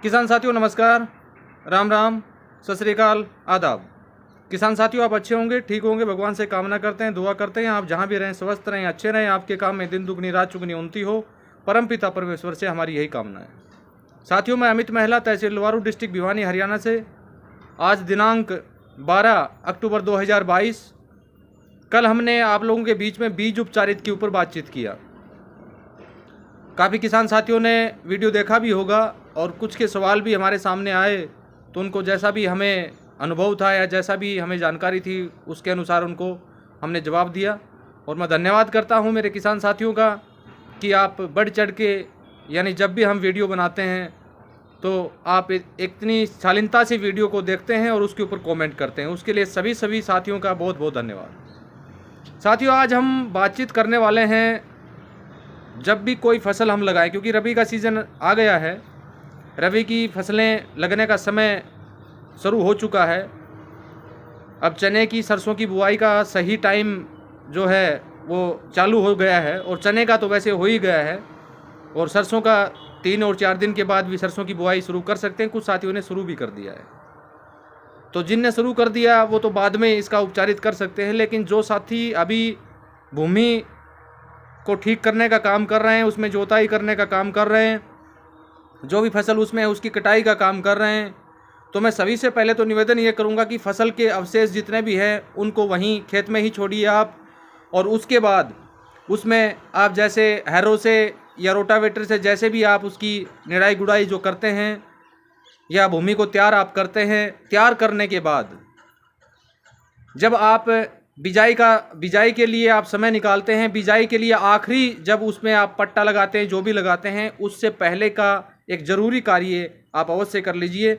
किसान साथियों नमस्कार, राम राम, सत श्री अकाल, आदाब। किसान साथियों आप अच्छे होंगे, ठीक होंगे, भगवान से कामना करते हैं, दुआ करते हैं आप जहां भी रहें स्वस्थ रहें, अच्छे रहें, आपके काम में दिन दुगनी रात चुगनी उन्नति हो, परमपिता परमेश्वर से हमारी यही कामना है। साथियों मैं अमित महिला, तहसील लवारू, डिस्ट्रिक्ट भिवानी, हरियाणा से। आज दिनांक 12 अक्टूबर 2022। कल हमने आप लोगों के बीच में बीज उपचारित के ऊपर बातचीत किया। काफ़ी किसान साथियों ने वीडियो देखा भी होगा और कुछ के सवाल भी हमारे सामने आए, तो उनको जैसा भी हमें अनुभव था या जैसा भी हमें जानकारी थी उसके अनुसार उनको हमने जवाब दिया। और मैं धन्यवाद करता हूं मेरे किसान साथियों का कि आप बढ़ चढ़ के, यानी जब भी हम वीडियो बनाते हैं तो आप इतनी शालीनता से वीडियो को देखते हैं और उसके ऊपर कमेंट करते हैं। उसके लिए सभी साथियों का बहुत बहुत धन्यवाद। साथियों आज हम बातचीत करने वाले हैं, जब भी कोई फसल हम लगाएं, क्योंकि रबी का सीज़न आ गया है, रबी की फसलें लगने का समय शुरू हो चुका है। अब चने की सरसों की बुआई का सही टाइम जो है वो चालू हो गया है, और चने का तो वैसे हो ही गया है, और सरसों का 3 और 4 दिन के बाद भी सरसों की बुआई शुरू कर सकते हैं। कुछ साथियों ने शुरू भी कर दिया है, तो जिनने शुरू कर दिया वो तो बाद में इसका उपचारित कर सकते हैं। लेकिन जो साथी अभी भूमि को ठीक करने का काम कर रहे हैं, उसमें जोताई करने का काम कर रहे हैं, जो भी फसल उसमें है उसकी कटाई का काम कर रहे हैं, तो मैं सभी से पहले तो निवेदन ये करूंगा कि फसल के अवशेष जितने भी हैं उनको वहीं खेत में ही छोड़िए आप। और उसके बाद उसमें आप जैसे हैरो से या रोटावेटर से जैसे भी आप उसकी निराई गुड़ाई जो करते हैं या भूमि को तैयार आप करते हैं, तैयार करने के बाद जब आप बिजाई के लिए आप समय निकालते हैं, बिजाई के लिए आखिरी जब उसमें आप पट्टा लगाते हैं, जो भी लगाते हैं, उससे पहले का एक ज़रूरी कार्य आप अवश्य कर लीजिए।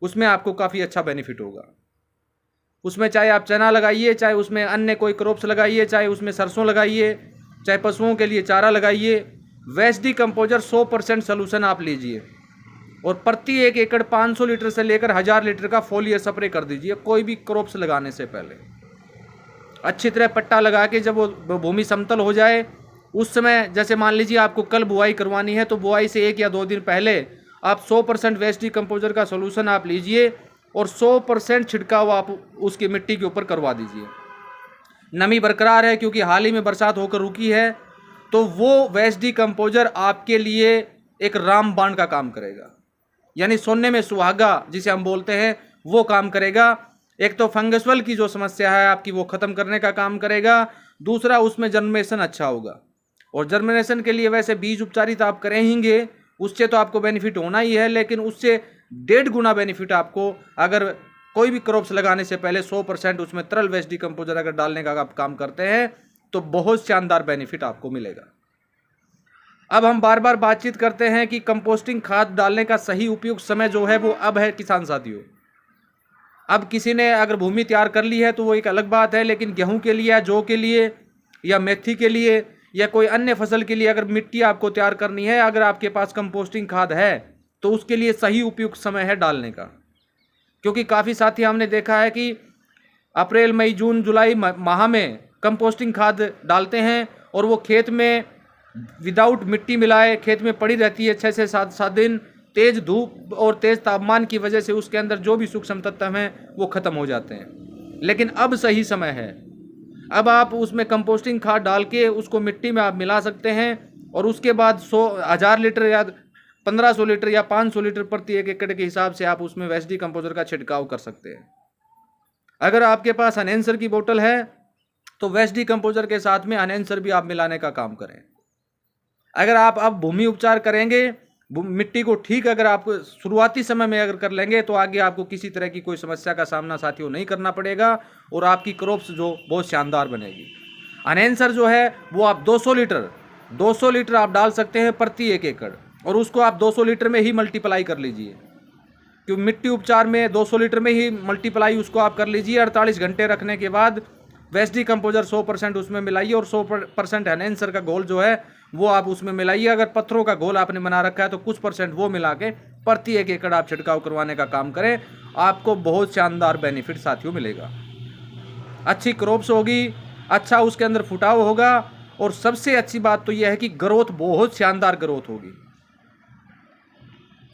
उसमें आपको काफ़ी अच्छा बेनिफिट होगा। उसमें चाहे आप चना लगाइए, चाहे उसमें अन्य कोई क्रॉप्स लगाइए, चाहे उसमें सरसों लगाइए, चाहे पशुओं के लिए चारा लगाइए, वेस्ट डिकम्पोजर 100% सोल्यूशन आप लीजिए और प्रति 1 एकड़ 500 लीटर से लेकर 1000 लीटर का फोलियर स्प्रे कर दीजिए। कोई भी क्रॉप्स लगाने से पहले अच्छी तरह पट्टा लगा के जब वो भूमि समतल हो जाए, उस समय जैसे मान लीजिए आपको कल बुआई करवानी है, तो बुआई से 1 या 2 दिन पहले आप 100% वेस्ट डिकम्पोजर का सोल्यूशन आप लीजिए और 100% छिड़काव आप उसकी मिट्टी के ऊपर करवा दीजिए। नमी बरकरार है क्योंकि हाल ही में बरसात होकर रुकी है, तो वो वेस्ट डिकम्पोजर आपके लिए एक रामबाण का काम करेगा, यानी सोने में सुहागा जिसे हम बोलते हैं वो काम करेगा। एक तो फंगसवल की जो समस्या है आपकी वो ख़त्म करने का काम करेगा, दूसरा उसमें जर्मिनेशन अच्छा होगा। और जर्मिनेशन के लिए वैसे बीज उपचारित आप करेंगे, उससे तो आपको बेनिफिट होना ही है, लेकिन उससे 1.5 गुना बेनिफिट आपको अगर कोई भी क्रॉप्स लगाने से पहले 100% उसमें तरल वेस्ट डिकम्पोजर अगर डालने का आप काम करते हैं तो बहुत शानदार बेनिफिट आपको मिलेगा। अब हम बार बार बातचीत करते हैं कि कंपोस्टिंग खाद डालने का सही उपयुक्त समय जो है वो अब है किसान साथियों। अब किसी ने अगर भूमि तैयार कर ली है तो वो एक अलग बात है, लेकिन गेहूं के लिए या जौ के लिए या मेथी के लिए या कोई अन्य फसल के लिए अगर मिट्टी आपको तैयार करनी है, अगर आपके पास कंपोस्टिंग खाद है तो उसके लिए सही उपयुक्त समय है डालने का। क्योंकि काफ़ी साथी हमने देखा है कि अप्रैल मई जून जुलाई माह में कंपोस्टिंग खाद डालते हैं और वो खेत में विदाउट मिट्टी मिलाए खेत में पड़ी रहती है 6 से 7 दिन। तेज़ धूप और तेज़ तापमान की वजह से उसके अंदर जो भी सूक्ष्म तत्व हैं वो ख़त्म हो जाते हैं। लेकिन अब सही समय है, अब आप उसमें कंपोस्टिंग खाद डाल के उसको मिट्टी में आप मिला सकते हैं और उसके बाद 1000 लीटर या 1500 लीटर या 500 लीटर प्रति 1 एकड़ के हिसाब से आप उसमें वेस्ट डिकम्पोजर का छिड़काव कर सकते हैं। अगर आपके पास एनहेंसर की बोतल है तो वेस्ट डिकम्पोजर के साथ में एनहेंसर भी आप मिलाने का काम करें। अगर आप अब भूमि उपचार करेंगे, मिट्टी को ठीक अगर आप शुरुआती समय में अगर कर लेंगे तो आगे आपको किसी तरह की कोई समस्या का सामना साथियों नहीं करना पड़ेगा और आपकी क्रॉप्स जो बहुत शानदार बनेगी। एनहेंसर जो है वो आप 200 लीटर आप डाल सकते हैं प्रति 1 एकड़ और उसको आप 200 लीटर में ही मल्टीप्लाई कर लीजिए, क्योंकि मिट्टी उपचार में 200 लीटर में ही मल्टीप्लाई उसको आप कर लीजिए। 48 घंटे रखने के बाद वेस्ट डिकम्पोजर 100% उसमें मिलाइए और 100% एनहेंसर का घोल जो है वो आप उसमें मिलाइए। अगर पत्थरों का घोल आपने बना रखा है तो कुछ % वो मिला के प्रति 1 एकड़ आप छिड़काव करवाने का काम करें, आपको बहुत शानदार बेनिफिट साथियों मिलेगा। अच्छी क्रॉप्स होगी, अच्छा उसके अंदर फुटाव होगा और सबसे अच्छी बात तो यह है कि ग्रोथ बहुत शानदार ग्रोथ होगी।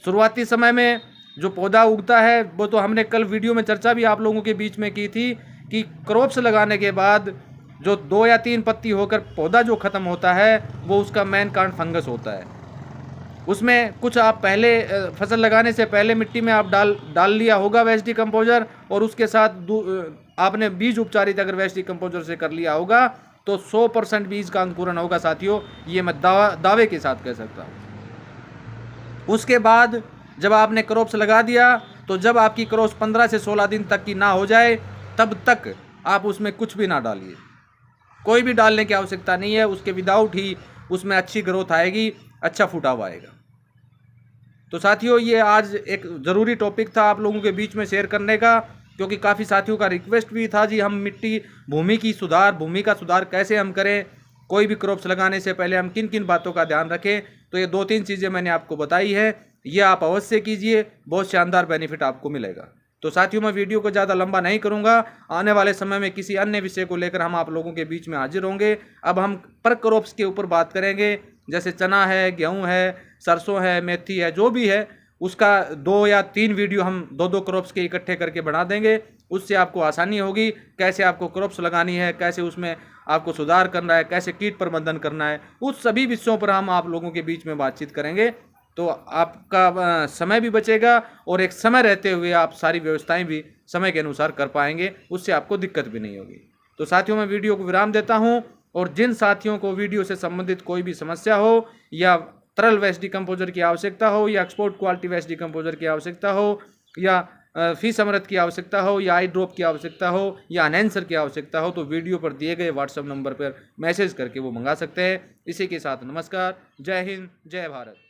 शुरुआती समय में जो पौधा उगता है वो तो हमने कल वीडियो में चर्चा भी आप लोगों के बीच में की थी कि क्रॉप्स लगाने के बाद जो 2 या 3 पत्ती होकर पौधा जो ख़त्म होता है वो उसका मेन कारण फंगस होता है। उसमें कुछ आप पहले फसल लगाने से पहले मिट्टी में आप डाल लिया होगा वेस्ट डिकम्पोजर, और उसके साथ आपने बीज उपचारित अगर वेस्ट डिकम्पोजर से कर लिया होगा तो 100% बीज का अंकुरण होगा साथियों, ये मैं दावे के साथ कह सकता हूँ। उसके बाद जब आपने क्रॉप्स लगा दिया तो जब आपकी क्रॉप्स 15 से 16 दिन तक की ना हो जाए तब तक आप उसमें कुछ भी ना डालिए, कोई भी डालने की आवश्यकता नहीं है। उसके विदाउट ही उसमें अच्छी ग्रोथ आएगी, अच्छा फुटाव आएगा। तो साथियों ये आज एक ज़रूरी टॉपिक था आप लोगों के बीच में शेयर करने का, क्योंकि काफ़ी साथियों का रिक्वेस्ट भी था जी हम भूमि का सुधार कैसे हम करें, कोई भी क्रॉप्स लगाने से पहले हम किन किन बातों का ध्यान रखें। तो ये 2-3 चीज़ें मैंने आपको बताई है, ये आप अवश्य कीजिए, बहुत शानदार बेनिफिट आपको मिलेगा। तो साथियों मैं वीडियो को ज़्यादा लंबा नहीं करूंगा, आने वाले समय में किसी अन्य विषय को लेकर हम आप लोगों के बीच में हाजिर होंगे। अब हम पर क्रॉप्स के ऊपर बात करेंगे, जैसे चना है, गेहूं है, सरसों है, मेथी है, जो भी है उसका 2 या 3 वीडियो हम 2-2 क्रॉप्स के इकट्ठे करके बना देंगे। उससे आपको आसानी होगी कैसे आपको क्रॉप्स लगानी है, कैसे उसमें आपको सुधार करना है, कैसे कीट प्रबंधन करना है, उस सभी विषयों पर हम आप लोगों के बीच में बातचीत करेंगे। तो आपका समय भी बचेगा और एक समय रहते हुए आप सारी व्यवस्थाएं भी समय के अनुसार कर पाएंगे, उससे आपको दिक्कत भी नहीं होगी। तो साथियों मैं वीडियो को विराम देता हूं, और जिन साथियों को वीडियो से संबंधित कोई भी समस्या हो, या तरल वेस्ट डिकम्पोजर की आवश्यकता हो, या एक्सपोर्ट क्वालिटी वेस्ट डिकम्पोजर की आवश्यकता हो, या फीस अमृत की आवश्यकता हो, या आई ड्रॉप की आवश्यकता हो, या एनहेंसर की आवश्यकता हो, तो वीडियो पर दिए गए व्हाट्सएप नंबर पर मैसेज करके वो मंगा सकते हैं। इसी के साथ नमस्कार, जय हिंद, जय भारत।